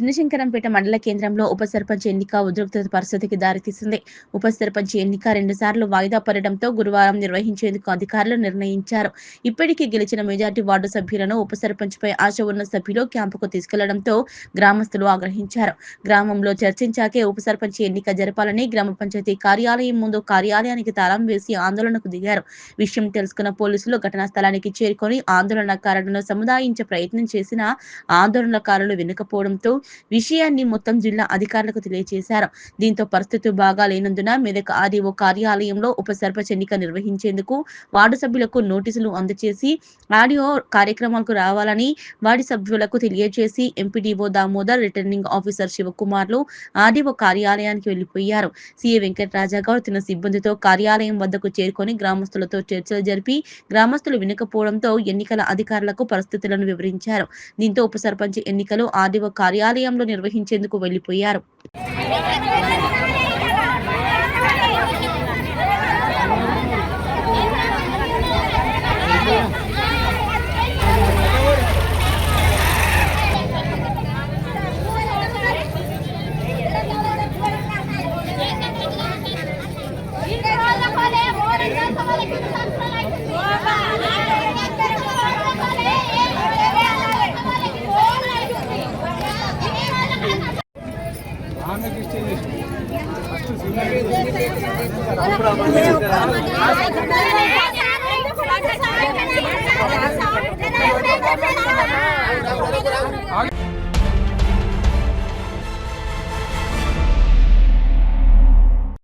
చిన్నశంకరంపేట మండల కేంద్రంలో ఉప సర్పంచ్ ఎన్నిక ఉద్రిక్తత పరిస్థితికి దారితీసింది. ఉప సర్పంచ్ ఎన్నిక 2 సార్లు వాయిదా పడడంతో గురువారం నిర్వహించేందుకు అధికారులు నిర్ణయించారు. ఇప్పటికీ గెలిచిన మెజార్టీ వార్డు సభ్యులను ఉప సర్పంచ్పై ఆశ ఉన్న సభ్యులు క్యాంపుకు తీసుకెళ్లడంతో గ్రామస్తులు ఆగ్రహించారు. గ్రామంలో చర్చించాకే ఉప సర్పంచ్ ఎన్నిక జరపాలని గ్రామ పంచాయతీ కార్యాలయం ముందు కార్యాలయానికి తాళం వేసి ఆందోళనకు దిగారు. విషయం తెలుసుకున్న పోలీసులు ఘటనా స్థలానికి చేరుకొని ఆందోళనకారులను సముదాయించే ప్రయత్నం చేసినా ఆందోళనకారులు వినకపోవడంతో విషయాన్ని మొత్తం జిల్లా అధికారులకు తెలియజేశారు. దీంతో పరిస్థితి బాగా లేనందున మెదక్ ఆర్డీఓ కార్యాలయంలో ఉప సర్పంచ్ ఎన్నిక నిర్వహించేందుకు వార్డు సభ్యులకు నోటీసులు అందజేసి ఆడియో కార్యక్రమాలకు రావాలని వార్డు సభ్యులకు తెలియజేసి ఎంపీడీఓ దామోదర్, రిటర్నింగ్ ఆఫీసర్ శివకుమార్లు ఆర్డీఓ కార్యాలయానికి వెళ్లిపోయారు. సీఏ వెంకటరాజాగౌడ్ తన సిబ్బందితో కార్యాలయం వద్దకు చేరుకొని గ్రామస్తులతో చర్చలు జరిపి గ్రామస్తులు వినకపోవడంతో ఎన్నికల అధికారులకు పరిస్థితులను వివరించారు. దీంతో ఉప సర్పంచ్ ఎన్నికలు ఆర్డీఓ కార్యాలయంలో నిర్వహించేందుకు వెళ్లిపోయారు.